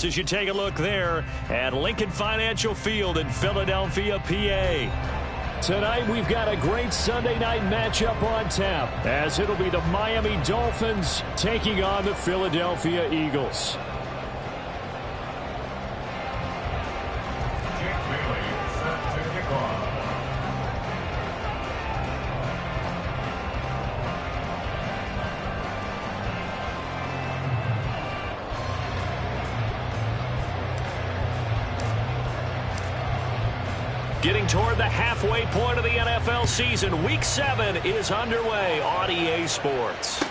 sports as you take a look there at Lincoln Financial Field in Philadelphia, PA. Tonight we've got a great Sunday night matchup on tap as it'll be the Miami Dolphins taking on the Philadelphia Eagles. Getting toward the halfway point of the NFL season, Week 7 is underway on EA Sports.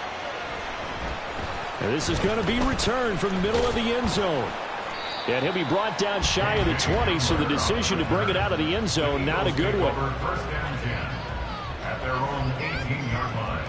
And this is going to be returned from the middle of the end zone. And he'll be brought down shy of the 20, so the decision to bring it out of the end zone, not a good one. First down 10 at their own 18-yard line.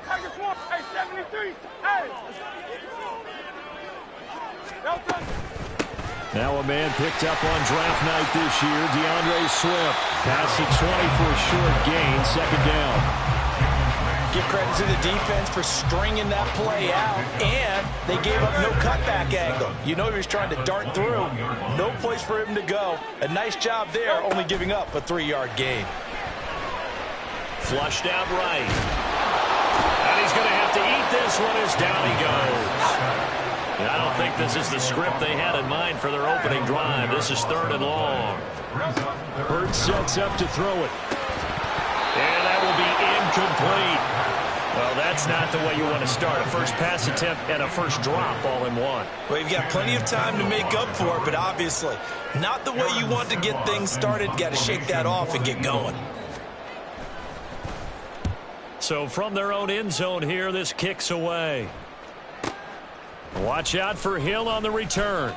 Tiger Swarm, hey, 73, hey! Now a man picked up on draft night this year, DeAndre Swift. Past the 20 for a short gain, second down. Give credit to the defense for stringing that play out, and they gave up no cutback angle. You know he was trying to dart through. No place for him to go. A nice job there, only giving up a 3-yard gain. Flushed out right. And he's going to have to eat this one as down he goes. And I don't think this is the script they had in mind for their opening drive. This is 3rd and long. Hurts sets up to throw it. And that will be incomplete. Well, that's not the way you want to start. A first pass attempt and a first drop all in one. Well, you've got plenty of time to make up for it, but obviously not the way you want to get things started. Got to shake that off and get going. So from their own end zone here, this kicks away. Watch out for Hill on the return.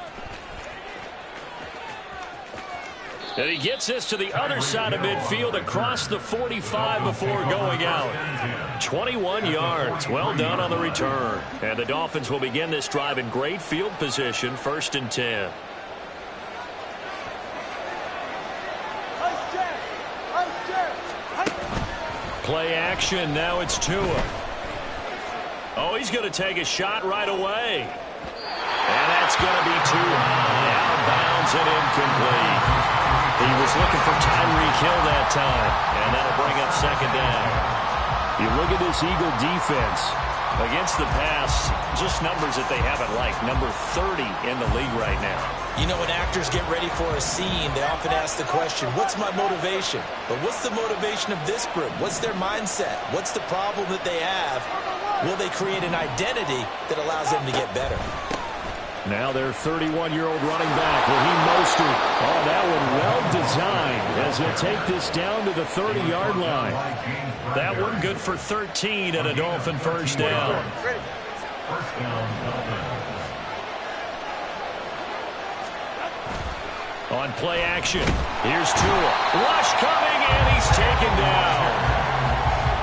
And he gets this to the other side of midfield across the 45 before going out. 21 yards. Well done on the return. And the Dolphins will begin this drive in great field position, 1st and 10. Play action. Now it's Tua. Oh, he's going to take a shot right away. And that's going to be too high. Out of bounds and incomplete. He was looking for Tyreek Hill that time. And that'll bring up 2nd down. You look at this Eagle defense. Against the pass, just numbers that they haven't liked. Number 30 in the league right now. You know, when actors get ready for a scene, they often ask the question, what's my motivation? But what's the motivation of this group? What's their mindset? What's the problem that they have? Will they create an identity that allows them to get better? Now their 31-year-old running back, Raheem Mostert. Oh, that one well designed as he'll take this down to the 30-yard line. That one good for 13 and a Dolphin first down. First down, Dolphins. On play action, here's Tua. Rush coming, and he's taken down.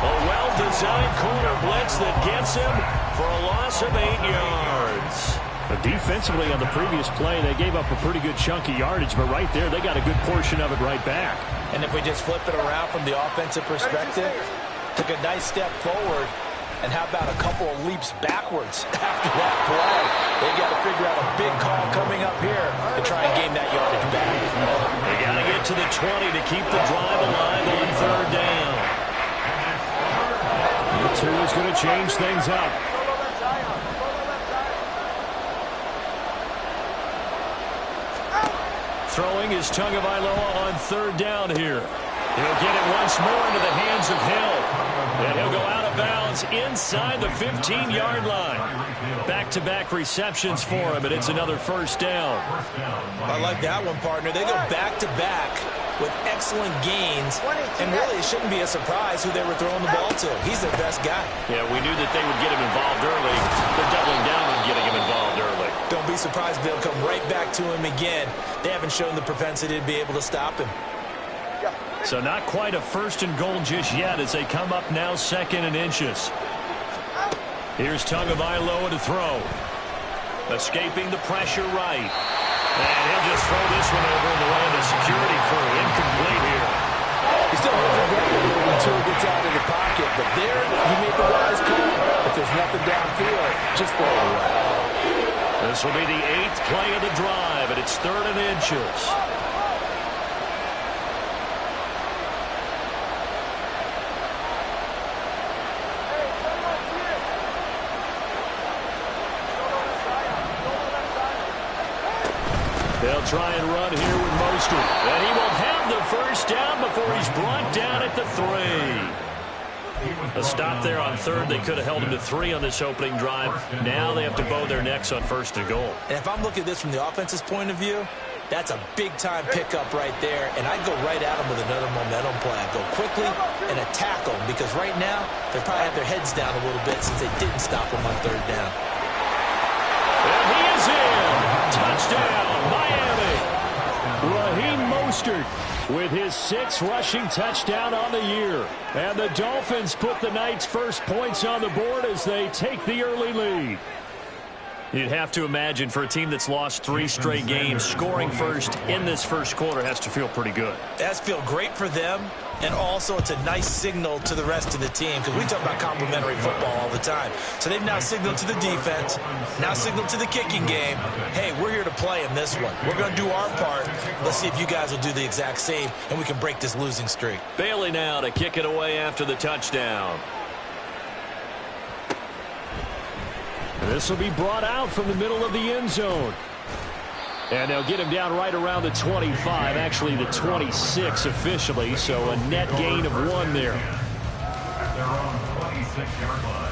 A well-designed corner blitz that gets him for a loss of 8 yards. But defensively on the previous play, they gave up a pretty good chunk of yardage, but right there, they got a good portion of it right back. And if we just flip it around from the offensive perspective, took a nice step forward, and how about a couple of leaps backwards after that play? They got to figure out a big call coming up here to try and gain that yardage back. They got to get to the 20 to keep the drive alive on 3rd down. Tua's going to change things up. Throwing is Tagovailoa on 3rd down here. He'll get it once more into the hands of Hill. And he'll go out of bounds inside the 15-yard line. Back-to-back receptions for him, and it's another first down. I like that one, partner. They go back-to-back with excellent gains, and really it shouldn't be a surprise who they were throwing the ball to. He's their best guy. Yeah, we knew that they would get him involved early. They're doubling down on getting him involved early. Don't be surprised if they'll come right back to him again. They haven't shown the propensity to be able to stop him. So not quite a 1st and goal just yet as they come up now 2nd and inches. Here's Tagovailoa to throw. Escaping the pressure right. And he'll just throw this one over in the way of the security crew. Incomplete here. He still holds it right until he gets out of the pocket. But there, he made the wise call. If there's nothing downfield, just throw it away. This will be the 8th play of the drive, and it's 3rd and inches. They'll try and run here with Mostert. And he will have the first down before he's brought down at the 3. A stop there on 3rd. They could have held him to 3 on this opening drive. Now they have to bow their necks on 1st and goal. And if I'm looking at this from the offense's point of view, that's a big-time pickup right there. And I'd go right at him with another momentum play. I'd go quickly and attack them because right now they probably have their heads down a little bit since they didn't stop him on 3rd down. And he is in. Touchdown, Miami. Raheem Mostert with his 6th rushing touchdown on the year. And the Dolphins put the Knights' first points on the board as they take the early lead. You'd have to imagine for a team that's lost 3 straight games, scoring first in this first quarter has to feel pretty good. That's feel great for them, and also it's a nice signal to the rest of the team because we talk about complementary football all the time. So they've now signaled to the defense, now signaled to the kicking game, hey, we're here to play in this one. We're going to do our part. Let's see if you guys will do the exact same, and we can break this losing streak. Bailey now to kick it away after the touchdown. This will be brought out from the middle of the end zone. And they'll get him down right around the 25, actually the 26 officially, so a net gain of 1 there. At their own 26-yard line.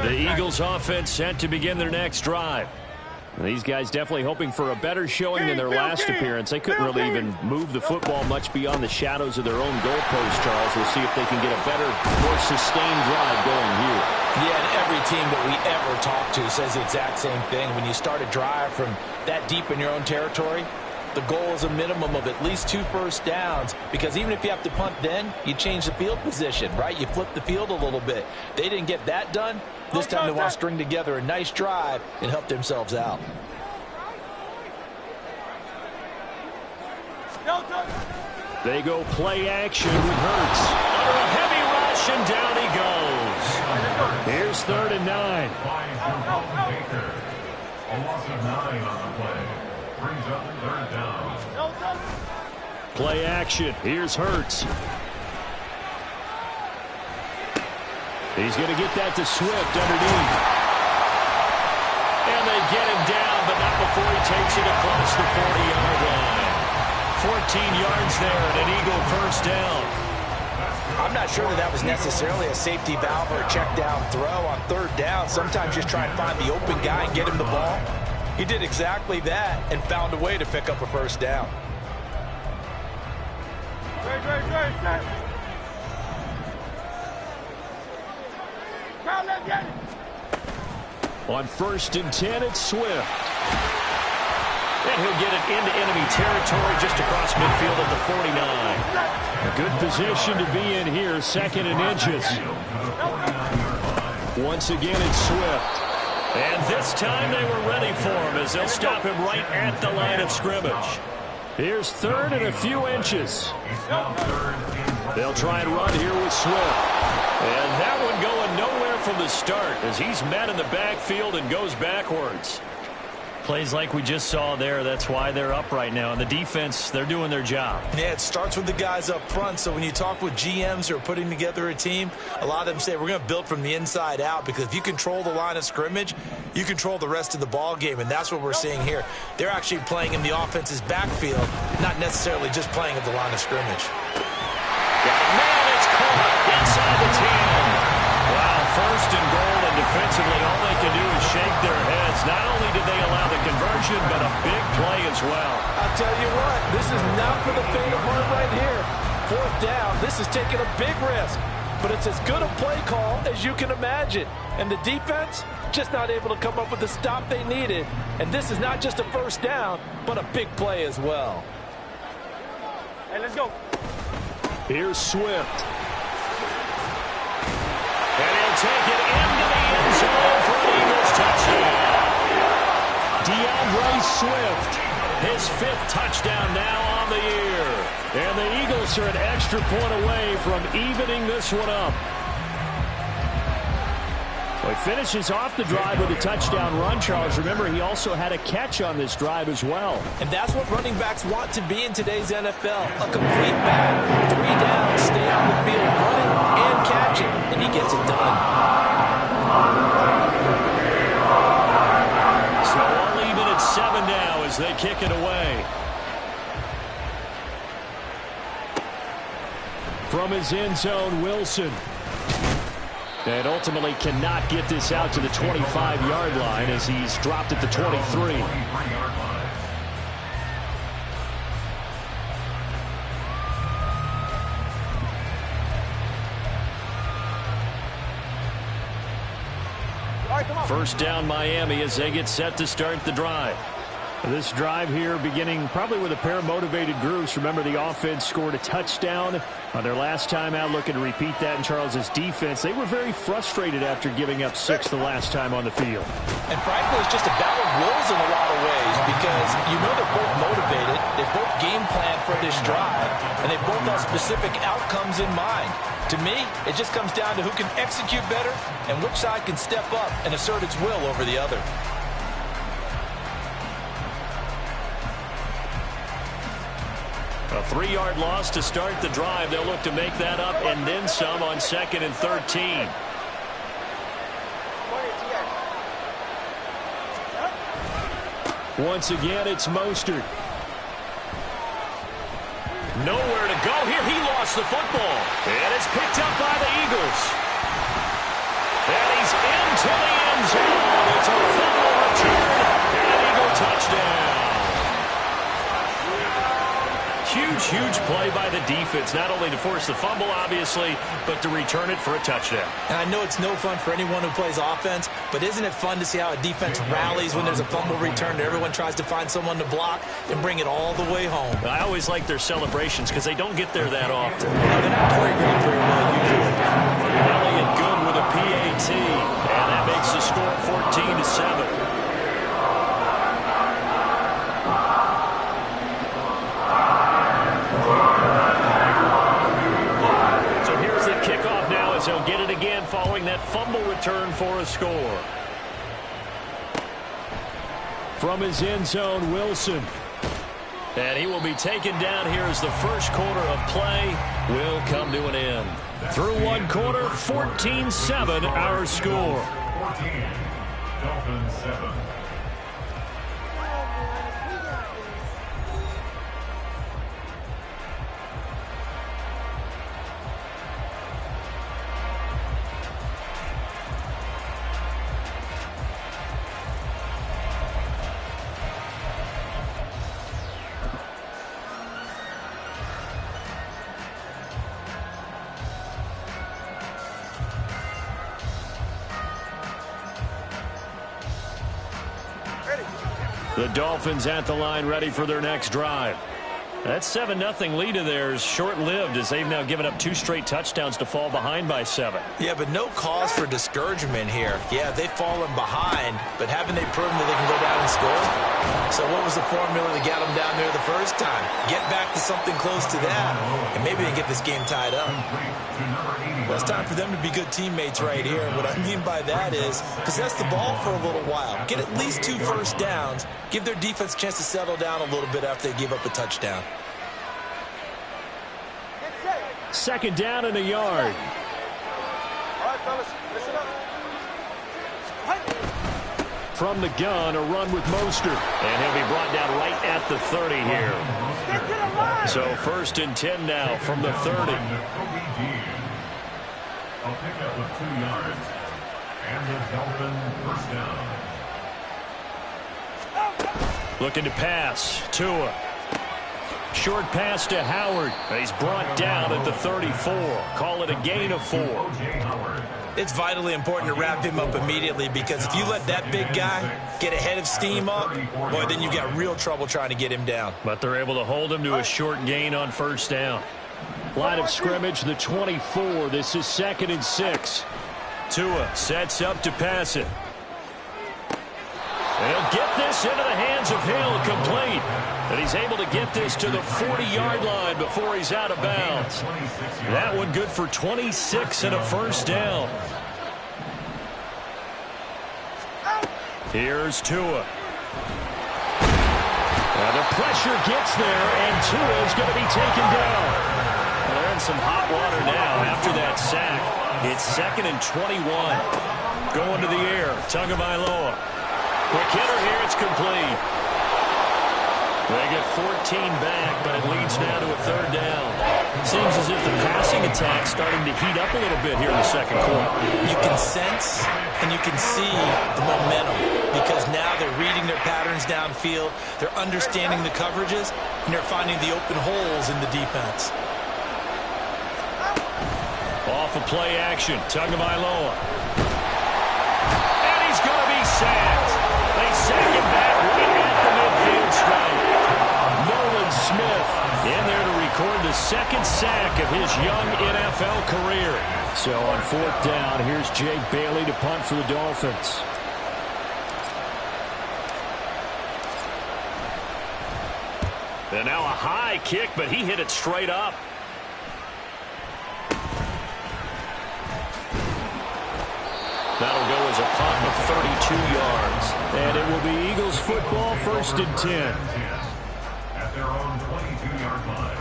The Eagles offense set to begin their next drive. These guys definitely hoping for a better showing than their last appearance. They couldn't really even move the football much beyond the shadows of their own goalpost, Charles. We'll see if they can get a better, more sustained drive going here. Yeah, and every team that we ever talk to says the exact same thing. When you start a drive from that deep in your own territory, the goal is a minimum of at least 2 first downs, because even if you have to punt then, you change the field position, right? You flip the field a little bit. They didn't get that done. This time they want to string together a nice drive and help themselves out. They go play action with Hurts. Under a heavy rush, and down he goes. Here's 3rd and 9. A loss of 9 on the play. Brings up 3rd down. Play action. Here's Hurts. He's going to get that to Swift underneath. And they get him down, but not before he takes it across the 40-yard line. 14 yards there and an Eagle first down. I'm not sure that was necessarily a safety valve or a check down throw on 3rd down. Sometimes just try and find the open guy and get him the ball. He did exactly that and found a way to pick up a first down. On 1st and 10, it's Swift. And he'll get it into enemy territory just across midfield at the 49. A good position to be in here, 2nd and inches. Once again, it's Swift. And this time they were ready for him as they'll stop him right at the line of scrimmage. Here's 3rd and a few inches. They'll try and run here with Swift. And that one going nowhere from the start as he's met in the backfield and goes backwards. Plays like we just saw there, that's why they're up right now. And the defense, they're doing their job. Yeah, it starts with the guys up front. So when you talk with GMs who are putting together a team, a lot of them say we're going to build from the inside out, because if you control the line of scrimmage, you control the rest of the ball game, and that's what we're seeing here. They're actually playing in the offense's backfield, not necessarily just playing at the line of scrimmage. Man, it's caught inside the 10. Wow, 1st and goal, and defensively all they can do is shake their heads. Not only did they allow the conversion, but a big play as well. I'll tell you what, this is not for the faint of heart right here. 4th down, this is taking a big risk, but it's as good a play call as you can imagine. And the defense, just not able to come up with the stop they needed. And this is not just a first down, but a big play as well. let's go. Here's Swift. And he'll take it into the end zone for an Eagles touchdown. DeAndre Swift, his 5th touchdown now on the year. And the Eagles are an extra point away from evening this one up. Well, he finishes off the drive with a touchdown run, Charles. Remember, he also had a catch on this drive as well. And that's what running backs want to be in today's NFL. A complete back. 3 downs, stay on the field running and catching, and he gets it done. So all even at 7 now as they kick it away. From his end zone, Wilson. And ultimately cannot get this out to the 25-yard line as he's dropped at the 23. First down Miami as they get set to start the drive. This drive here beginning probably with a pair of motivated groups. Remember, the offense scored a touchdown on their last time out, looking to repeat that in Charles's defense. They were very frustrated after giving up 6 the last time on the field. And frankly, it's just a battle of wills in a lot of ways because you know they're both motivated, they both game plan for this drive, and they both have specific outcomes in mind. To me, it just comes down to who can execute better and which side can step up and assert its will over the other. A 3-yard loss to start the drive. They'll look to make that up and then some on 2nd and 13. Once again, it's Mostert. Nowhere to go here. He lost the football. And it's picked up by the Eagles. And he's into the end zone. It's a fumble return and an Eagle touchdown. Huge play by the defense, not only to force the fumble, obviously, but to return it for a touchdown. And I know it's no fun for anyone who plays offense, but isn't it fun to see how a defense rallies when there's a fumble return and everyone tries to find someone to block and bring it all the way home? I always like their celebrations because they don't get there that often. They're not choreographed very well usually. Elliott good with a PAT, and that makes the score 14-7. He'll get it again following that fumble return for a score. From his end zone, Wilson. And he will be taken down here as the first quarter of play will come to an end. Through one quarter, 14-7 our score. 14, Dolphins 7. The Dolphins at the line, ready for their next drive. That 7-0 lead of theirs short-lived as they've now given up 2 straight touchdowns to fall behind by 7. Yeah, but no cause for discouragement here. Yeah, they've fallen behind, but haven't they proven that they can go down and score? So what was the formula that got them down there the first time? Get back to something close to that, and maybe they can get this game tied up. Well, it's time for them to be good teammates right here. What I mean by that is possess the ball for a little while. Get at least 2 first downs. Give their defense a chance to settle down a little bit after they give up a touchdown. 2nd down and a yard. All right, fellas, listen up. From the gun, a run with Mostert. And he'll be brought down right at the 30 here. Get to the line. So 1st and 10 now from the 30. A pickup of 2 yards. And the Dolphin first down. Looking to pass. Tua. Short pass to Howard. He's brought down at the 34. Call it a gain of 4. O.J. Howard. It's vitally important to wrap him up immediately, because if you let that big guy get ahead of steam up, boy, then you've got real trouble trying to get him down. But they're able to hold him to a short gain on first down. Line of scrimmage, the 24. This is 2nd and 6. Tua sets up to pass it. He'll get this into the hands of Hill, complete. And he's able to get this to the 40-yard line before he's out of bounds. That one good for 26 and a first down. Here's Tua. Now the pressure gets there, and Tua is going to be taken down. They're in some hot water now after that sack. It's 2nd and 21. Going to the air, Tagovailoa. Quick hitter here, it's complete. They get 14 back, but it leads now to a 3rd down. Seems as if the passing attack's starting to heat up a little bit here in the 2nd quarter. You can sense and you can see the momentum, because now they're reading their patterns downfield, they're understanding the coverages, and they're finding the open holes in the defense. Off of play action, Tagovailoa. And he's going to be sacked. They sack him back right at the midfield stripe. Nolan Smith in there to record the 2nd sack of his young NFL career. So on 4th down, here's Jake Bailey to punt for the Dolphins. And now a high kick, but he hit it straight up. That'll go as a punt of 32 yards. And it will be Eagles football, 1st and 10. At their own 22-yard line.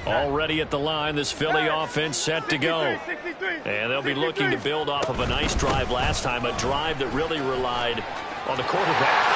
Already at the line, this Philly offense set to go. And they'll be looking to build off of a nice drive last time, a drive that really relied on the quarterback.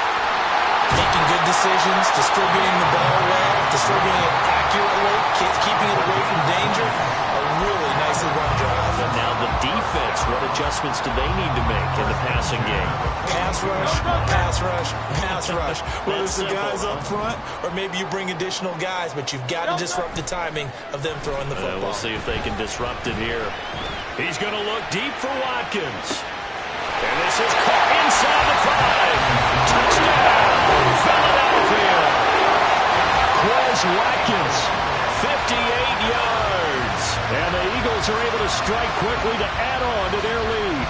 Making good decisions, distributing the ball well, distributing it accurately, keeping it away from danger. A really nicely run drive. And now the defense, what adjustments do they need to make in the passing game? Pass rush, pass rush, pass rush. Whether it's the simple, guys up front, or maybe you bring additional guys, but you've got to disrupt the timing of them throwing the football. We'll see if they can disrupt it here. He's going to look deep for Watkins. And this is caught inside the 5. Touchdown, Philadelphia. Quez Watkins, 58 yards. And the Eagles are able to strike quickly to add on to their lead.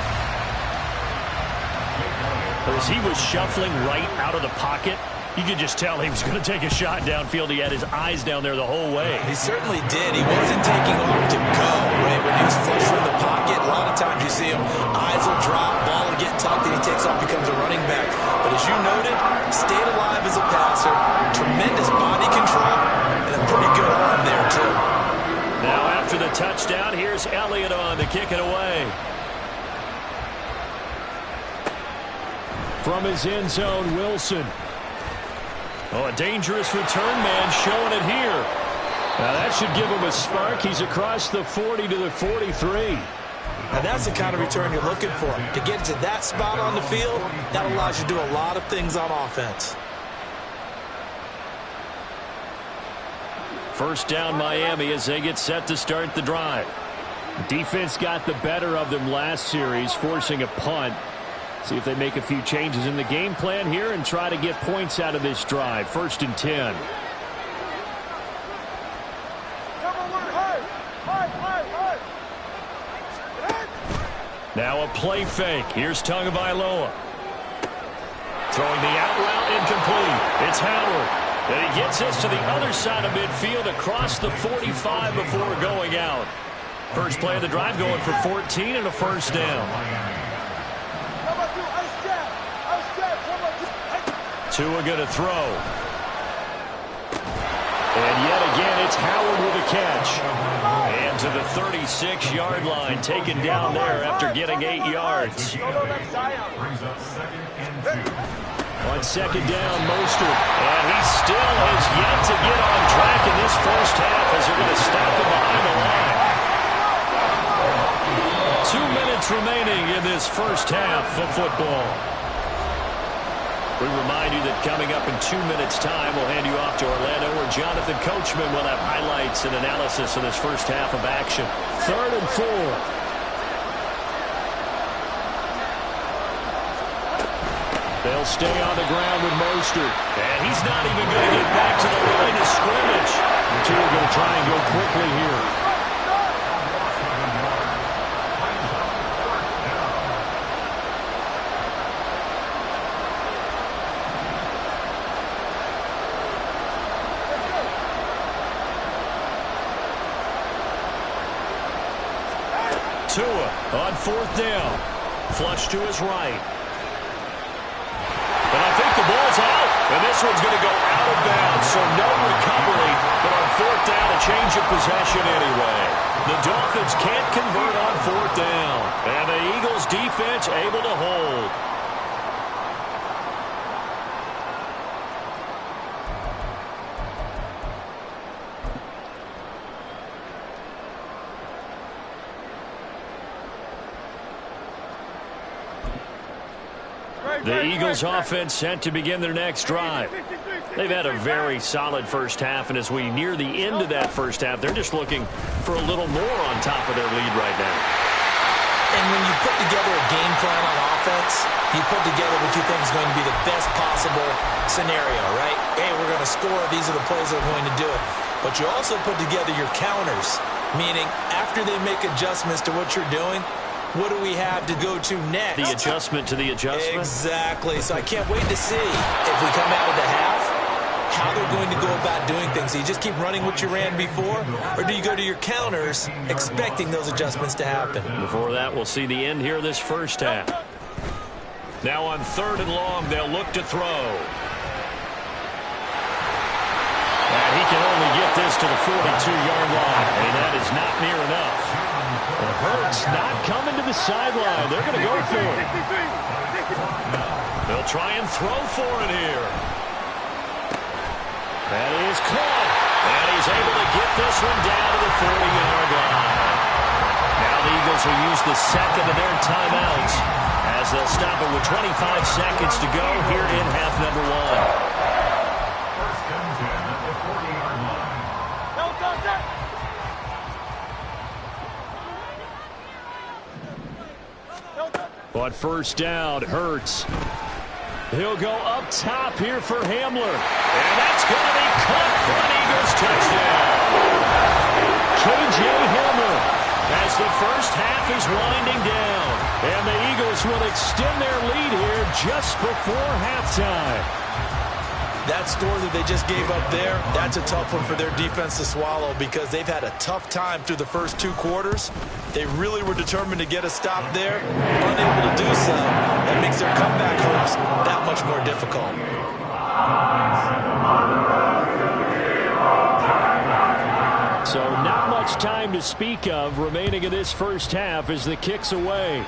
As he was shuffling right out of the pocket, you could just tell he was going to take a shot downfield. He had his eyes down there the whole way. He certainly did. He wasn't taking off to go, right? When he was flush from the pocket, a lot of times you see him, eyes will drop, ball will get tucked, and he takes off, becomes a running back. But as you noted, stayed alive as a passer, tremendous body control, and a pretty good arm there, too. Now after the touchdown, here's Elliott on to kick it away. From his end zone, Wilson. Oh, a dangerous return man showing it here. Now that should give him a spark. He's across the 40 to the 43. Now that's the kind of return you're looking for. To get to that spot on the field, that allows you to do a lot of things on offense. First down Miami as they get set to start the drive. Defense got the better of them last series, forcing a punt. See if they make a few changes in the game plan here and try to get points out of this drive. 1st and 10. Now a play fake. Here's Tagovailoa. Throwing the out route incomplete. It's Howard. And he gets this to the other side of midfield across the 45 before going out. First play of the drive going for 14 and a first down. Tua going to throw. And yet again, it's Howard with a catch. And to the 36-yard line, taken down there after getting 8 yards. Brings up 2nd and 2. On second down, Mostert. And he still has yet to get on track in this first half as they're going to stop him behind the line. 2 minutes remaining in this first half of football. We remind you that coming up in 2 minutes' time, we'll hand you off to Orlando, where Jonathan Coachman will have highlights and analysis of this first half of action. 3rd and 4. They'll stay on the ground with Mostert. And he's not even going to get back to the line of scrimmage. The two are going to try and go quickly here. Tua on 4th down. Flush to his right. And I think the ball's out. And this one's going to go out of bounds, so no recovery. But on 4th down, a change of possession anyway. The Dolphins can't convert on 4th down. And the Eagles defense able to hold. The Eagles offense set to begin their next drive. They've had a very solid first half, and as we near the end of that first half, they're just looking for a little more on top of their lead right now. And when you put together a game plan on offense, you put together what you think is going to be the best possible scenario, right? Hey, we're going to score. These are the plays that are going to do it. But you also put together your counters, meaning after they make adjustments to what you're doing, what do we have to go to next? The adjustment to the adjustment? Exactly. So I can't wait to see if we come out of the half, how they're going to go about doing things. Do you just keep running what you ran before, or do you go to your counters expecting those adjustments to happen? Before that, we'll see the end here of this first half. Now on 3rd and long, they'll look to throw. And he can only get this to the 42-yard line, and that is not near enough. And Hurts not coming to the sideline. They're going to go for it. They'll try and throw for it here. That is caught. And he's able to get this one down to the 40-yard line. Now the Eagles will use the second of their timeouts as they'll stop it with 25 seconds to go here in half number 1. First and 10 at the 40-yard line. On first down, Hurts. He'll go up top here for Hamler. And that's going to be caught for an Eagles touchdown. K.J. Hamler as the first half is winding down. And the Eagles will extend their lead here just before halftime. That score that they just gave up there, that's a tough one for their defense to swallow because they've had a tough time through the first 2 quarters. They really were determined to get a stop there, unable to do so. That makes their comeback hopes that much more difficult. So not much time to speak of remaining in this first half as the kick's away.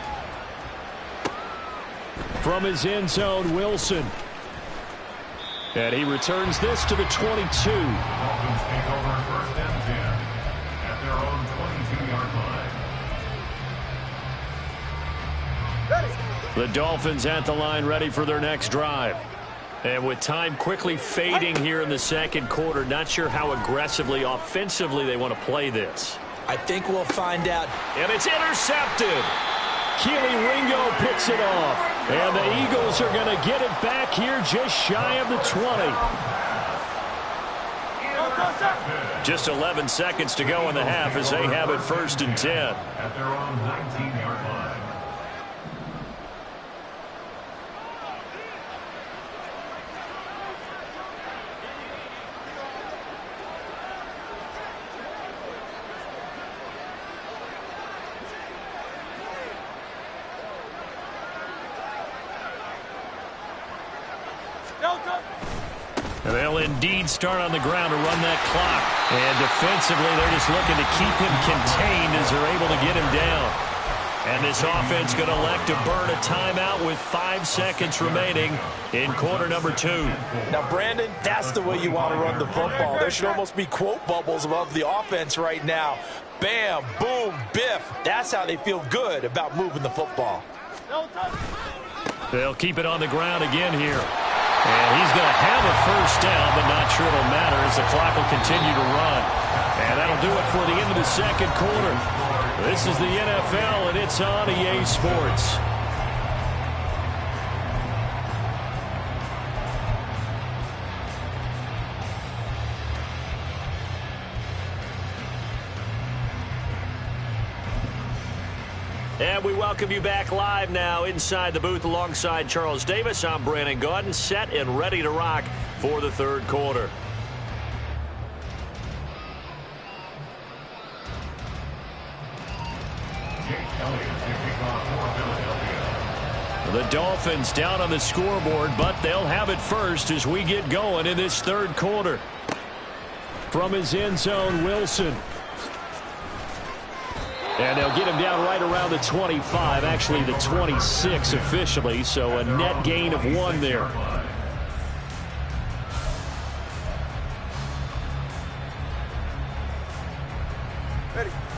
From his end zone, Wilson. And he returns this to the 22. Dolphins take over 1st and 10 at their own 22-yard line. The Dolphins at the line ready for their next drive. And with time quickly fading here in the second quarter, not sure how aggressively, offensively they want to play this. I think we'll find out. And it's intercepted. Keely Ringo picks it off. And the Eagles are going to get it back here just shy of the 20. Just 11 seconds to go in the half as they have it 1st and 10. At their own 19-yard line. And they'll indeed start on the ground to run that clock. And defensively, they're just looking to keep him contained as they're able to get him down. And this offense going to elect to burn a timeout with 5 seconds remaining in quarter number 2. Now, Brandon, that's the way you want to run the football. There should almost be quote bubbles above the offense right now. Bam, boom, biff. That's how they feel good about moving the football. They'll keep it on the ground again here. And he's going to have a first down, but not sure it'll matter as the clock will continue to run. And that'll do it for the end of the second quarter. This is the NFL, and it's on EA Sports. And we welcome you back live now inside the booth alongside Charles Davis. I'm Brandon Gaudin, set and ready to rock for the third quarter. The Dolphins down on the scoreboard, but they'll have it first as we get going in this third quarter. From his end zone, Wilson. And they'll get him down right around the 25, actually the 26 officially, so a net gain of 1 there.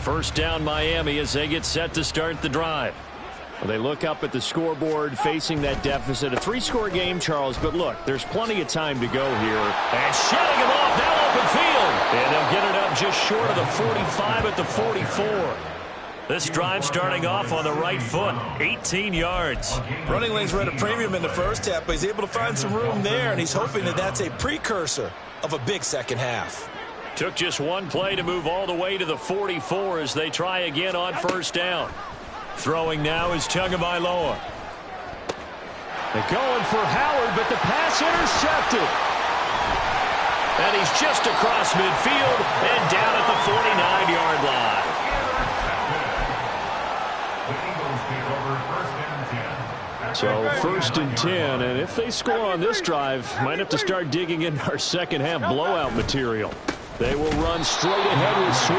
First down Miami as they get set to start the drive. Well, they look up at the scoreboard facing that deficit. A 3-score game, Charles, but look, there's plenty of time to go here. And shutting him off, now open field. And they'll get it up just short of the 45 at the 44. This drive starting off on the right foot, 18 yards. Running lanes were at a premium in the first half, but he's able to find some room there, and he's hoping that that's a precursor of a big second half. Took just one play to move all the way to the 44 as they try again on first down. Throwing now is Tagovailoa. They're going for Howard, but the pass intercepted. And he's just across midfield and down at the 49-yard line. So first and 10, and if they score on this drive, might have to start digging in our second half blowout material. They will run straight ahead with Swift,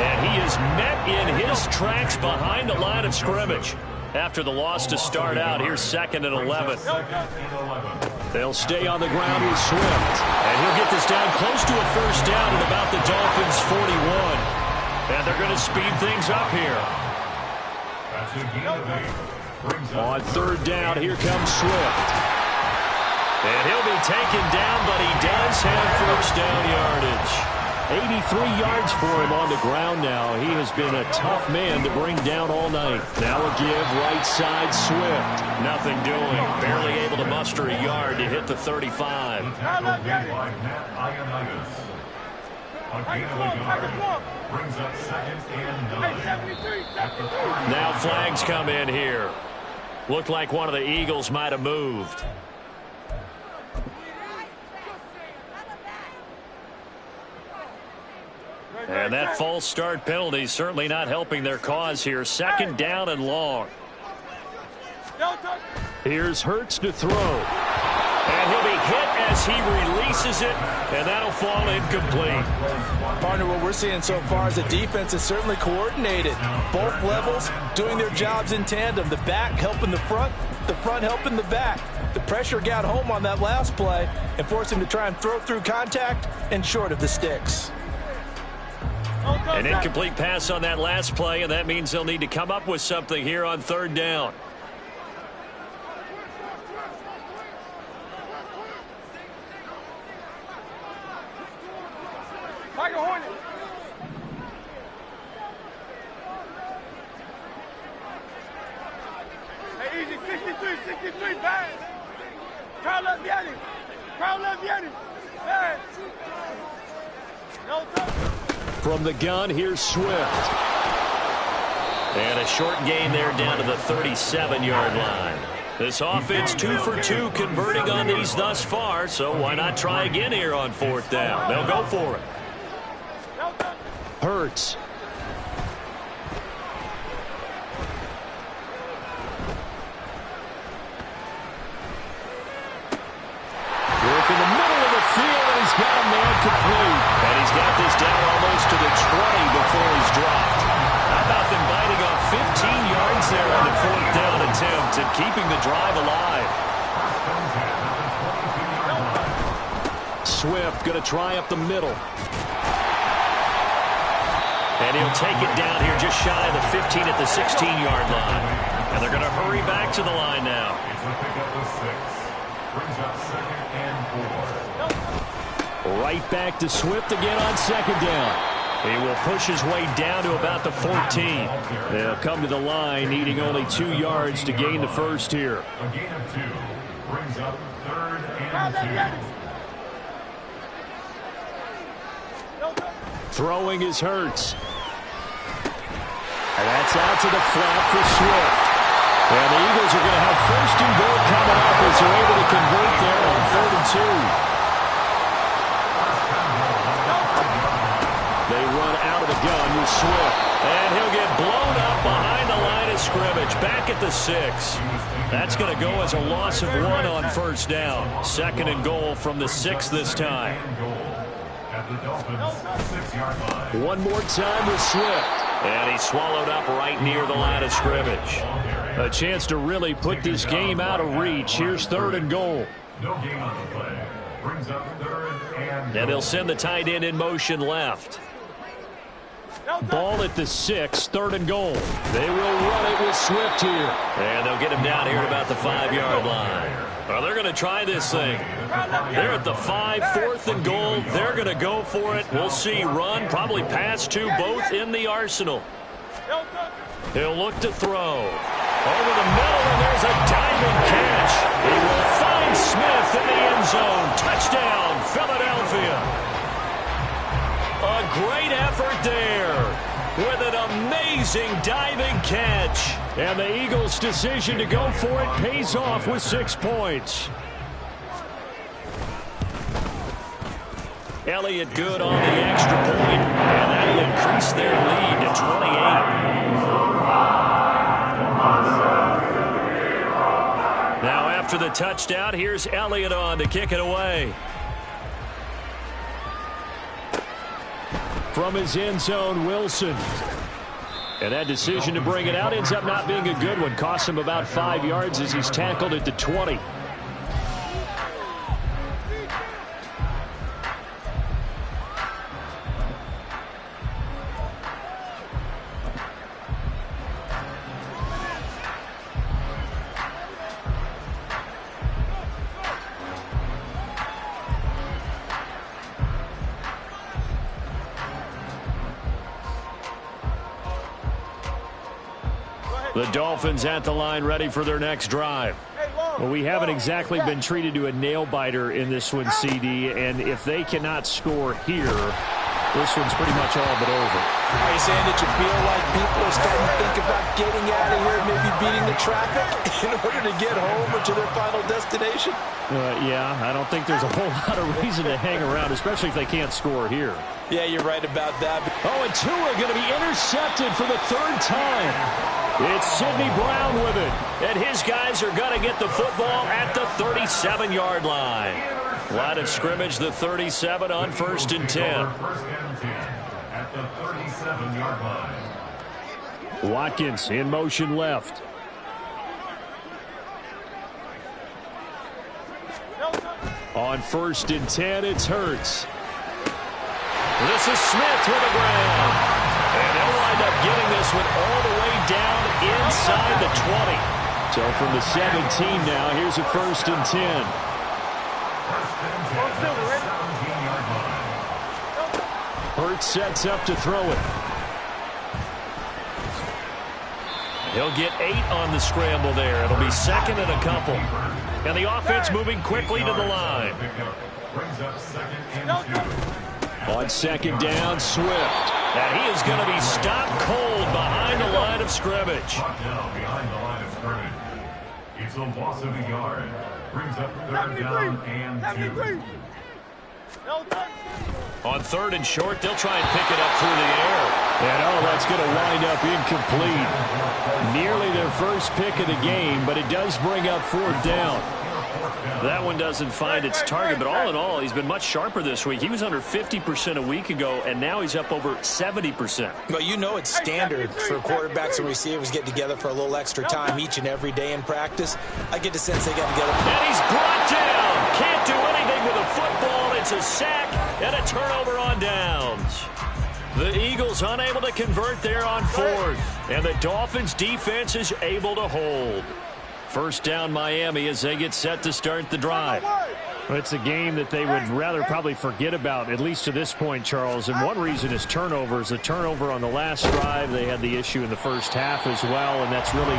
and he is met in his tracks behind the line of scrimmage. After the loss to start out, here's 2nd and 11. They'll stay on the ground with Swift, and he'll get this down close to a first down at about the Dolphins' 41. And they're going to speed things up here. On third down, here comes Swift. And he'll be taken down, but he does have first down yardage. 83 yards for him on the ground now. He has been a tough man to bring down all night. Now a give right side Swift. Nothing doing. Barely able to muster a yard to hit the 35. Now flags come in here. Looked like one of the Eagles might have moved. And that false start penalty certainly not helping their cause here. 2nd down and long. Here's Hurts to throw. And he'll be hit as he releases it, and that'll fall incomplete. Partner, what we're seeing so far is the defense is certainly coordinated. Both levels doing their jobs in tandem. The back helping the front helping the back. The pressure got home on that last play and forced him to try and throw through contact and short of the sticks. An incomplete pass on that last play, and that means they'll need to come up with something here on third down. Michael Hornet. Hey, easy, 63, bang. Crowd up, Yanni. Bang. No touch. From the gun, here's Swift. And a short gain there down to the 37-yard line. This offense 2 for 2 converting on these thus far, so why not try again here on fourth down? They'll go for it. Hurts. Work in the middle of the field, and he's got a man complete. And he's got this down almost to the 20 before he's dropped. How about them biting off 15 yards there on the fourth down attempt and keeping the drive alive. Swift going to try up the middle. And he'll take it down here just shy of the 15 at the 16-yard line. And they're going to hurry back to the line now. It's a pickup of 6. Brings up 2nd and 4. Right back to Swift again on 2nd down. He will push his way down to about the 14. They'll come to the line needing only 2 yards to gain the first here. A gain of 2. Brings up 3rd and 2. Throwing is Hurts. And that's out to the flat for Swift. And the Eagles are going to have 1st and goal coming up as they're able to convert there on 3rd and 2. They run out of the gun with Swift. And he'll get blown up behind the line of scrimmage. Back at the 6. That's going to go as a loss of 1 on 1st down. 2nd and goal from the 6 this time. At the Dolphins' 6-yard line. One more time with Swift. And he's swallowed up right near the line of scrimmage. A chance to really put this game out of reach. Here's 3rd and goal. No gain on the play. Brings up 3rd and And they'll send the tight end in motion left. Ball at the 6, 3rd and goal. They will run it with Swift here. And they'll get him down here at about the 5-yard line. Well, they're going to try this thing. They're at the 5, 4th and goal. They're going to go for it. We'll see run, probably pass to both in the arsenal. He'll look to throw. Over the middle, and there's a diving catch. He will find Smith in the end zone. Touchdown, Philadelphia. A great effort there with an amazing diving catch. And the Eagles' decision to go for it pays off with 6 points. Elliott good on the extra point, and that'll increase their lead to 28. Now after the touchdown, here's Elliott on to kick it away. From his end zone, Wilson. And that decision to bring it out ends up not being a good one. Costs him about 5 yards as he's tackled at the 20. The Dolphins at the line ready for their next drive. Well, we haven't exactly been treated to a nail-biter in this one, CD, and if they cannot score here, this one's pretty much all but over. Are you saying that you feel like people are starting to think about getting out of here, maybe beating the traffic in order to get home or to their final destination? Yeah, I don't think there's a whole lot of reason to hang around, especially if they can't score here. Yeah, you're right about that. Oh, and Tua going to be intercepted for the 3rd time. It's Sidney Brown with it. And his guys are going to get the football at the 37-yard line. Line of scrimmage, the 37 on 1st and 10. 1st and 10 at the 37-yard line. Watkins in motion left. On 1st and 10, it's Hurts. This is Smith with the ground. And they'll wind up getting this one all the way down inside the 20. So from the 17 now, here's a 1st and 10. Hurts sets up to throw it. He'll get 8 on the scramble there. It'll be 2nd and a couple. And the offense moving quickly to the line. On 2nd down, Swift. And he is going to be stopped cold behind the line of scrimmage. Behind the line of scrimmage. It's a loss of a yard. Brings up 3rd down and 2. On 3rd and short, they'll try and pick it up through the air. And that's going to wind up incomplete. Nearly their first pick of the game, but it does bring up 4th down. That one doesn't find its target, but all in all, he's been much sharper this week. He was under 50% a week ago, and now he's up over 70%. Well, you know it's standard for quarterbacks and receivers getting together for a little extra time each and every day in practice. I get the sense they got together. And he's brought down. Can't do anything with a football. It's a sack and a turnover on downs. The Eagles unable to convert there on fourth, and the Dolphins defense is able to hold. First down Miami as they get set to start the drive. Well, it's a game that they would rather probably forget about, at least to this point, Charles. And one reason is turnovers. A turnover on the last drive. They had the issue in the first half as well, and that's really,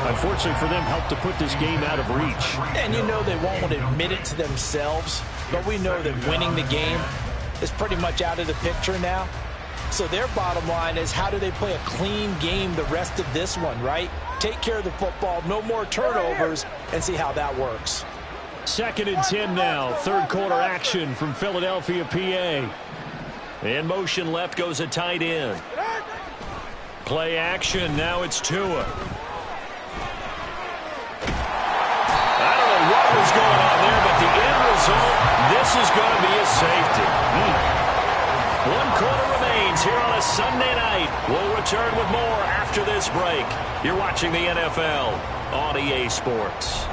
unfortunately for them, helped to put this game out of reach. And you know they won't admit it to themselves, but we know that winning the game is pretty much out of the picture now. So their bottom line is, how do they play a clean game the rest of this one, right? Take care of the football, no more turnovers, and see how that works. 2nd and 10 now. Third quarter action from Philadelphia, PA. In motion left goes a tight end. Play action. Now it's Tua. I don't know what was going on there, but the end result, this is going to be a safety. 1 quarter remains here on a Sunday night. We'll return with more after this break. You're watching the NFL on EA Sports.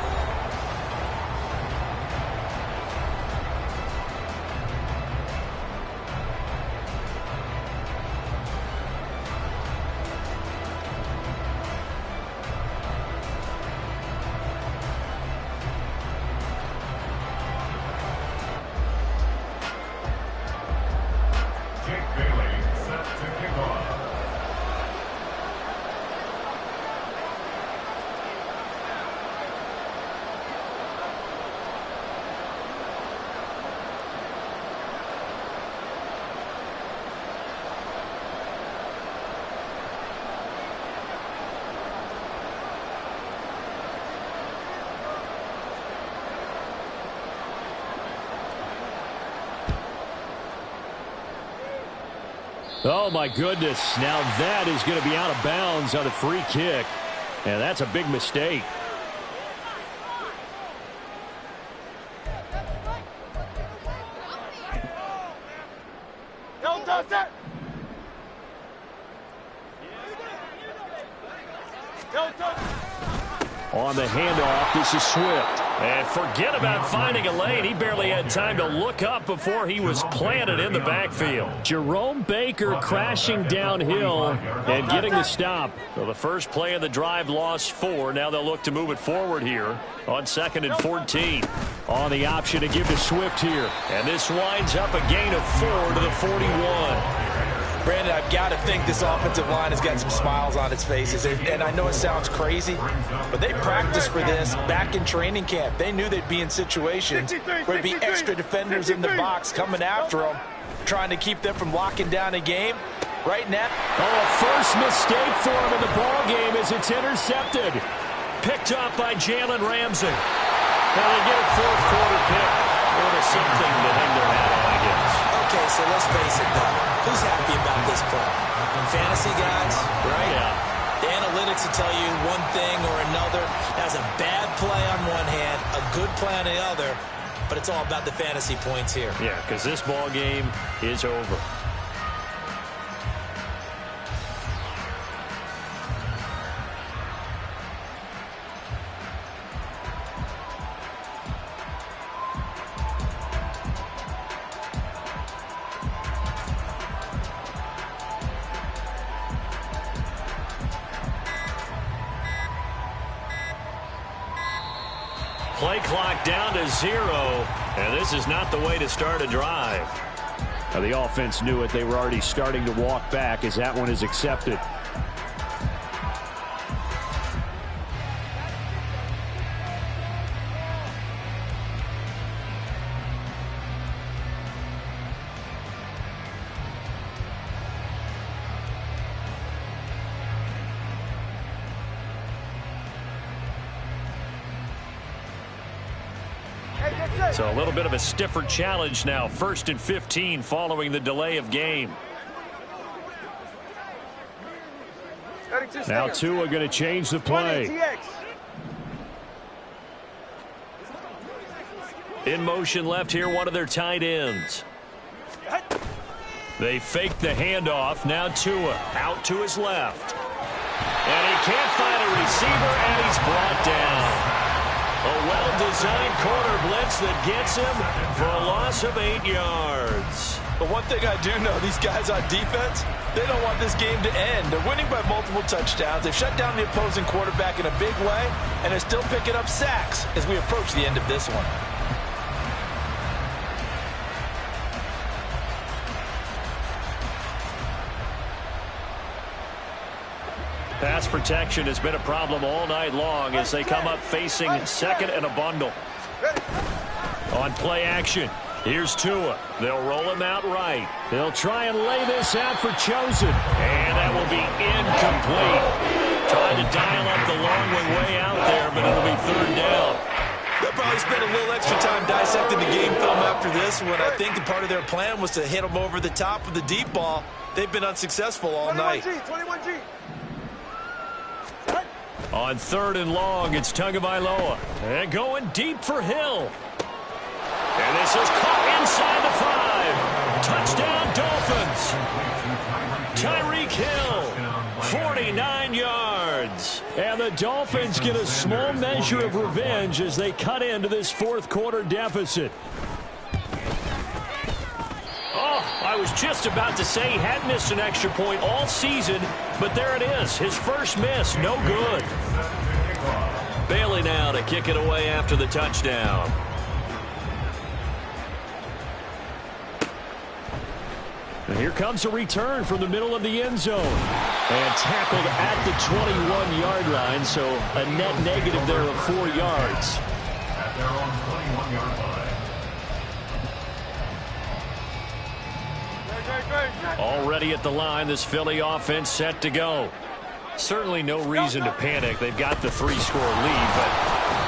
Oh, my goodness. Now that is going to be out of bounds on the free kick. And that's a big mistake. Don't touch it. Don't touch it. On the handoff, this is Swift. And forget about finding a lane. He barely had time to look up before he was planted in the backfield. Jerome Baker crashing downhill and getting the stop. So the first play of the drive lost 4. Now they'll look to move it forward here on 2nd and 14. On the option to give to Swift here. And this winds up a gain of 4 to the 41. Brandon, I've got to think this offensive line has got some smiles on its faces. And I know it sounds crazy, but they practiced for this back in training camp. They knew they'd be in situations where there'd be extra defenders in the box coming after them, trying to keep them from locking down a game. Right now. Oh, first mistake for him in the ball game as it's intercepted. Picked up by Jalen Ramsey. Now they get a 4th quarter pick. Or something to hang their hat on, I guess. Okay, so let's face it, though. Who's happy about this play? Fantasy guys, right? Yeah. The analytics will tell you one thing or another. That's a bad play on one hand, a good play on the other, but it's all about the fantasy points here. Yeah, because this ball game is over. Play clock down to 0, and this is not the way to start a drive. Now the offense knew it. They were already starting to walk back as that one is accepted. So a little bit of a stiffer challenge now. 1st and 15 following the delay of game. Now Tua going to change the play. In motion left here, one of their tight ends. They fake the handoff. Now Tua out to his left. And he can't find a receiver, and he's brought down. A well-designed corner blitz that gets him for a loss of 8 yards. But one thing I do know, these guys on defense, they don't want this game to end. They're winning by multiple touchdowns. They've shut down the opposing quarterback in a big way, and they're still picking up sacks as we approach the end of this one. Pass protection has been a problem all night long as they come up facing second and a bundle. On play action, here's Tua. They'll roll him out right. They'll try and lay this out for Chosen. And that will be incomplete. Trying to dial up the long way out there, but it'll be third down. They'll probably spend a little extra time dissecting the game film after this one. I think the part of their plan was to hit them over the top of the deep ball. They've been unsuccessful all night. 21G. On third and long, it's Tagovailoa. And going deep for Hill. And this is caught inside the 5. Touchdown, Dolphins. Tyreek Hill, 49 yards. And the Dolphins get a small measure of revenge as they cut into this fourth quarter deficit. Oh, I was just about to say he hadn't missed an extra point all season, but there it is. His first miss, no good. Bailey now to kick it away after the touchdown. And here comes a return from the middle of the end zone. And tackled at the 21-yard line, so a net negative there of 4 yards. At their own 21-yard line. Already at the line, this Philly offense set to go. Certainly no reason to panic. They've got the 3-score lead, but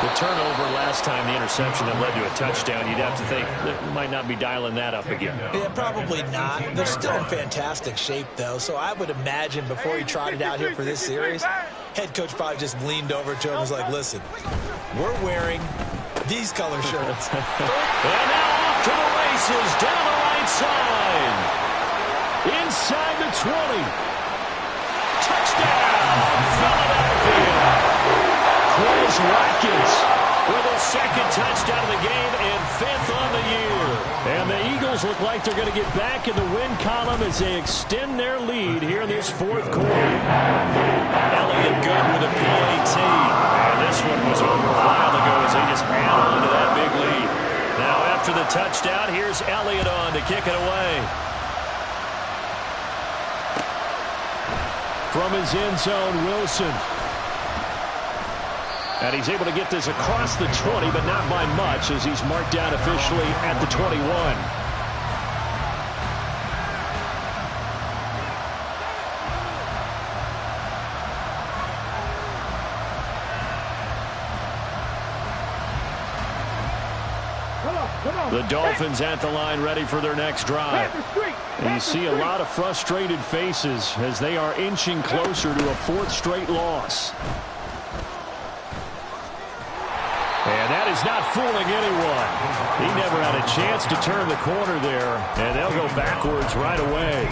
the turnover last time, the interception that led to a touchdown, you'd have to think they might not be dialing that up again. Yeah, probably not. They're still in fantastic shape, though, so I would imagine before he trotted out here for this series, head coach probably just leaned over to him and was like, listen, we're wearing these color shirts. And now off to the races, down the right side. Inside the 20. Touchdown, Philadelphia. Quez Watkins with a second touchdown of the game and 5th on the year. And the Eagles look like they're going to get back in the win column as they extend their lead here in this fourth quarter. Elliott good with a PAT. And this one was over a while ago as they just ran on to that big lead. Now after the touchdown, here's Elliott on to kick it away. From his end zone, Wilson. And he's able to get this across the 20, but not by much as he's marked down officially at the 21. The Dolphins at the line ready for their next drive. And you see a lot of frustrated faces as they are inching closer to a 4th straight loss. And that is not fooling anyone. He never had a chance to turn the corner there, and they'll go backwards right away.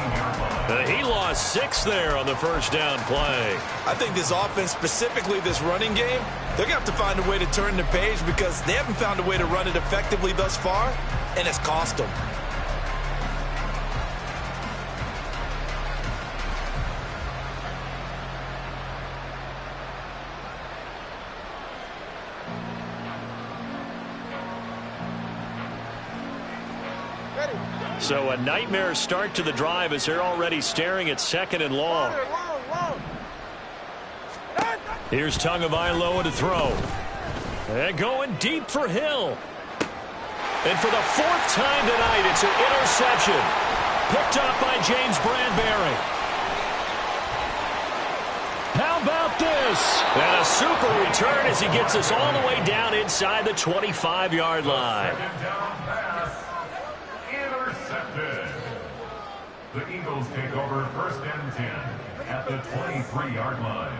He lost 6 there on the first down play. I think this offense, specifically this running game, they're going to have to find a way to turn the page because they haven't found a way to run it effectively thus far, and it's cost them. So a nightmare start to the drive as they're already staring at 2nd and long. Here's Tagovailoa to throw. And going deep for Hill. And for the 4th time tonight, it's an interception. Picked up by James Bradbury. How about this? And a super return as he gets us all the way down inside the 25-yard line. The Eagles take over 1st and 10 at the 23-yard line.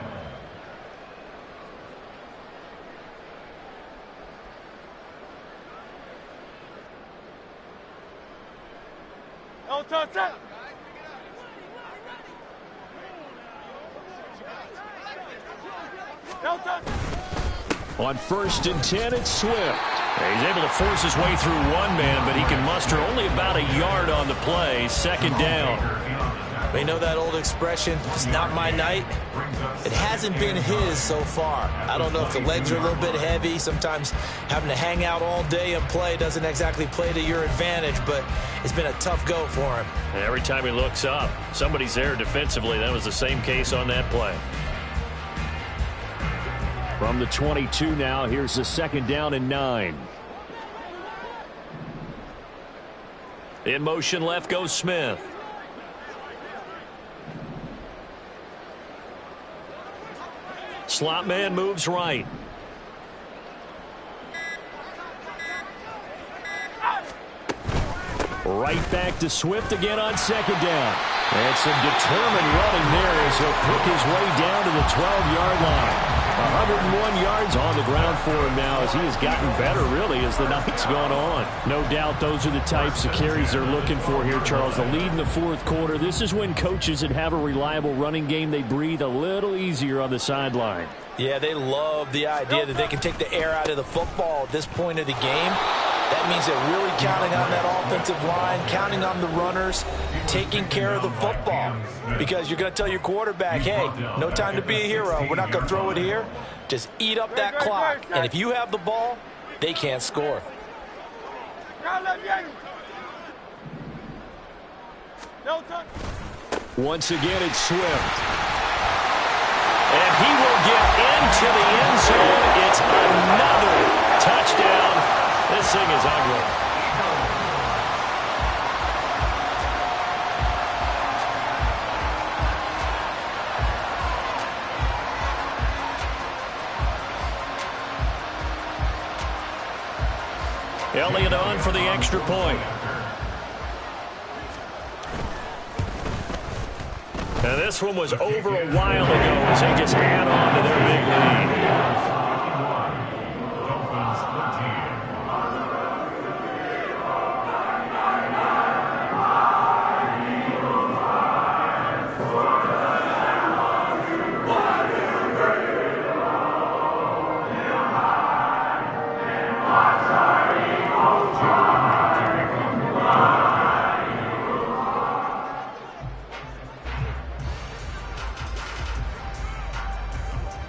Don't touch that. Don't touch. On 1st and 10, it's Swift. He's able to force his way through one man, but he can muster only about a yard on the play. 2nd down. We know that old expression, it's not my night. It hasn't been his so far. I don't know if the legs are a little bit heavy. Sometimes having to hang out all day and play doesn't exactly play to your advantage, but it's been a tough go for him. Every time he looks up, somebody's there defensively. That was the same case on that play. From the 22 now, here's the 2nd down and 9. In motion left goes Smith. Slot man moves right. Right back to Swift again on 2nd down. And some determined running there as he'll pick his way down to the 12-yard line. 101 yards on the ground for him now as he has gotten better, really, as the night's gone on. No doubt those are the types of carries they're looking for here, Charles. The lead in the 4th quarter. This is when coaches that have a reliable running game, they breathe a little easier on the sideline. Yeah, they love the idea that they can take the air out of the football at this point of the game. That means they're really counting on that offensive line, counting on the runners, taking care of the football. Because you're going to tell your quarterback, hey, no time to be a hero. We're not going to throw it here. Just eat up that clock. And if you have the ball, they can't score. Once again, it's Swift. And he will get into the end zone. It's another touchdown. This thing is ugly. Elliott on for the extra point. And this one was over a while ago as they just add on to their big lead.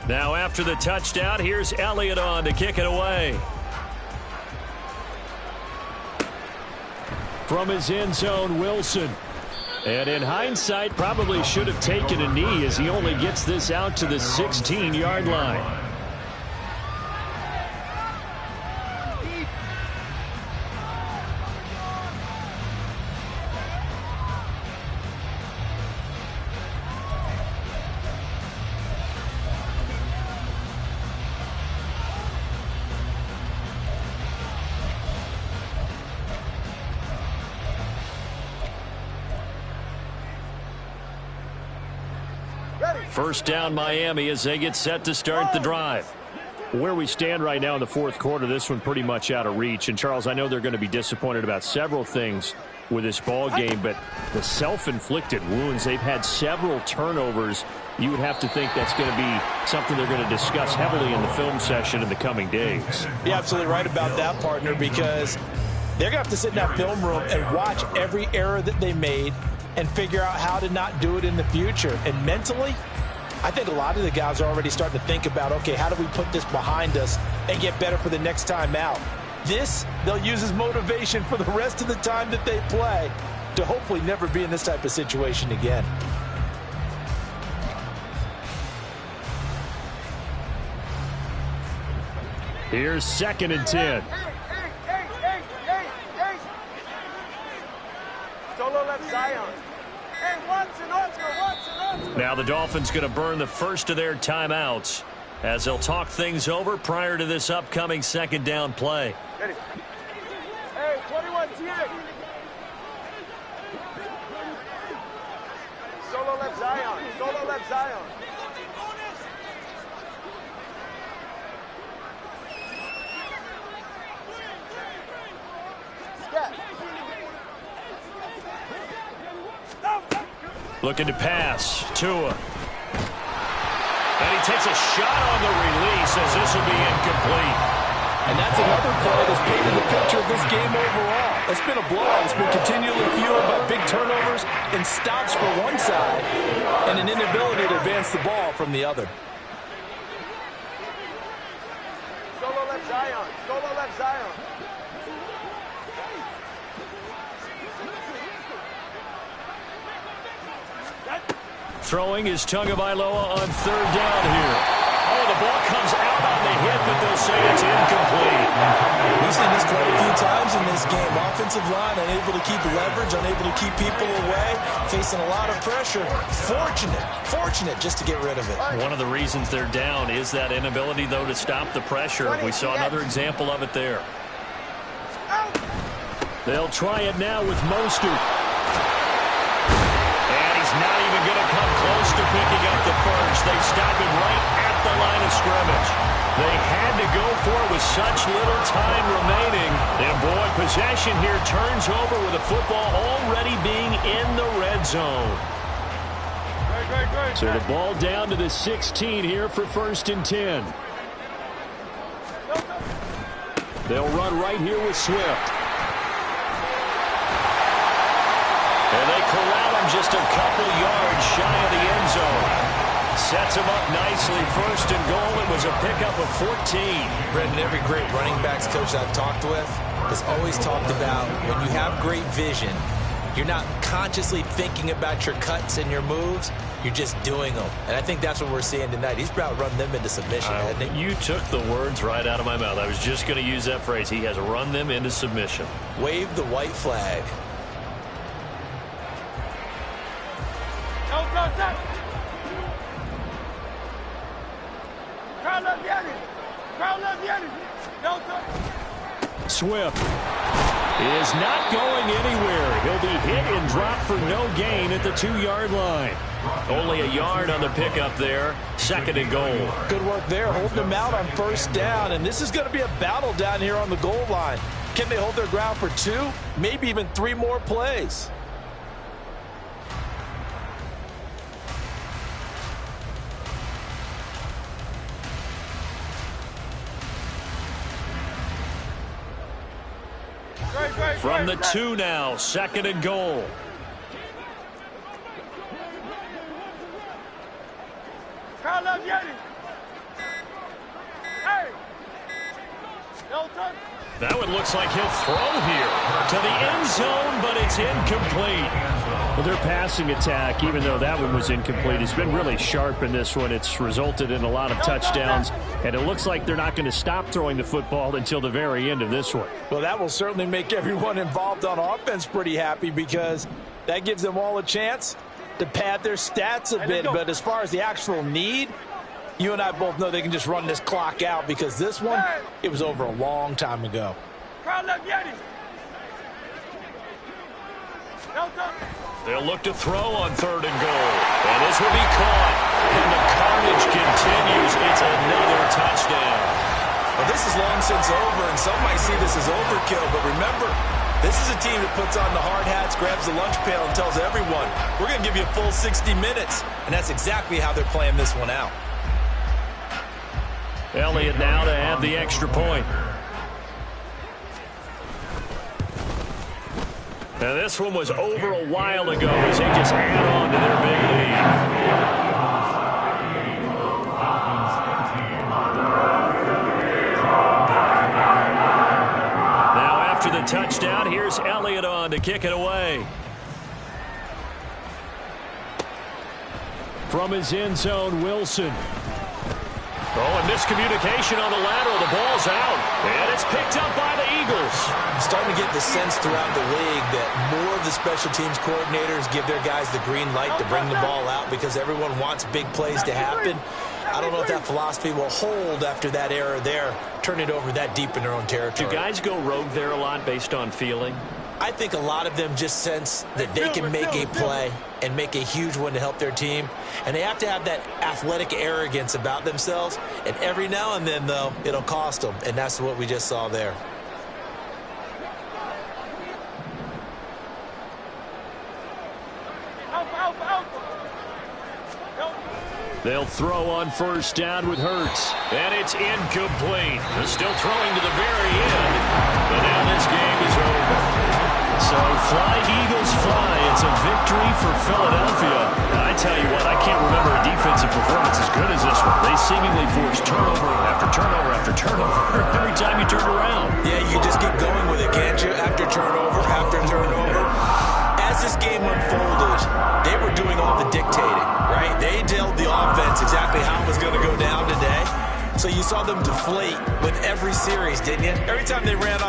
Now after the touchdown, here's Elliott on to kick it away. From his end zone, Wilson. And in hindsight, probably should have taken a knee as he only gets this out to the 16-yard line. First down, Miami, as they get set to start the drive. Where we stand right now in the 4th quarter, this one pretty much out of reach. And, Charles, I know they're going to be disappointed about several things with this ball game, but the self-inflicted wounds, they've had several turnovers. You would have to think that's going to be something they're going to discuss heavily in the film session in the coming days. You're absolutely right about that, partner, because they're going to have to sit in that film room and watch every error that they made and figure out how to not do it in the future. And mentally, I think a lot of the guys are already starting to think about, okay, how do we put this behind us and get better for the next time out? This, they'll use as motivation for the rest of the time that they play to hopefully never be in this type of situation again. Here's 2nd and 10. Solo left Zion. Hey, Watson, Watson. Now the Dolphins going to burn the first of their timeouts as they'll talk things over prior to this upcoming 2nd down play. Ready. Hey, 21, TA. Solo left Zion. Solo left Zion. Step. Looking to pass. Tua. And he takes a shot on the release as this will be incomplete. And that's another play that's painted the picture of this game overall. It's been a blowout. It's been continually fueled by big turnovers and stops for one side and an inability to advance the ball from the other. Solo left Zion. Solo left Zion. Throwing is Tagovailoa on third down here. Oh, the ball comes out on the hit, but they'll say it's incomplete. We've seen this quite a few times in this game. Offensive line unable to keep leverage, unable to keep people away, facing a lot of pressure. Fortunate just to get rid of it. One of the reasons they're down is that inability, though, to stop the pressure. We saw another example of it there. They'll try it now with Mostert. Not even going to come close to picking up the first. They stop him right at the line of scrimmage. They had to go for it with such little time remaining. And boy, possession here turns over with the football already being in the red zone. So the ball down to the 16 here for 1st and 10. They'll run right here with Swift. And they corral him just a couple yards shy of the end zone. Sets him up nicely. 1st and goal. It was a pickup of 14. Brendan, every great running backs coach I've talked with has always talked about when you have great vision, you're not consciously thinking about your cuts and your moves. You're just doing them. And I think that's what we're seeing tonight. He's about run them into submission, hasn't he? You took the words right out of my mouth. I was just going to use that phrase. He has run them into submission. Wave the white flag. Swift is not going anywhere. He'll be hit and dropped for no gain at the 2-yard line. Only a yard on the pickup there. 2nd and goal. Good work there, holding them out on 1st down. And this is going to be a battle down here on the goal line. Can they hold their ground for 2, maybe even 3 more plays? From the 2 now, 2nd and goal. That one looks like he'll throw here to the end zone, but it's incomplete. Well, their passing attack, even though that one was incomplete, has been really sharp in this one. It's resulted in a lot of touchdowns, and it looks like they're not going to stop throwing the football until the very end of this one. Well, that will certainly make everyone involved on offense pretty happy because that gives them all a chance to pad their stats a bit. But as far as the actual need, you and I both know they can just run this clock out because this one, it was over a long time ago. They'll look to throw on 3rd and goal. And this will be caught. And the carnage continues. It's another touchdown. Well, this is long since over, and some might see this as overkill. But remember, this is a team that puts on the hard hats, grabs the lunch pail, and tells everyone, we're going to give you a full 60 minutes. And that's exactly how they're playing this one out. Elliott now to have the extra point. Now this one was over a while ago as they just add on to their big lead. Now after the touchdown, here's Elliott on to kick it away. From his end zone, Wilson. Oh, and miscommunication on the lateral. The ball's out. And it's picked up by the Eagles. I'm starting to get the sense throughout the league that more of the special teams coordinators give their guys the green light to bring the ball out because everyone wants big plays to happen. I don't know if that philosophy will hold after that error there. Turn it over that deep in their own territory. Do guys go rogue there a lot based on feeling? I think a lot of them just sense that they can make a play and make a huge one to help their team. And they have to have that athletic arrogance about themselves. And every now and then, though, it'll cost them. And that's what we just saw there. They'll throw on first down with Hurts. And it's incomplete. They're still throwing to the very end. But now this game is over. So fly, Eagles, fly. It's a victory for Philadelphia. I tell you what, I can't remember a defensive performance as good as this one. They seemingly forced turnover after turnover after turnover every time you turned around. Yeah, you just keep going with it, can't you? After turnover, after turnover. As this game unfolded, they were doing all the dictating, right? They told the offense exactly how it was going to go down today. So you saw them deflate with every series, didn't you? Every time they ran on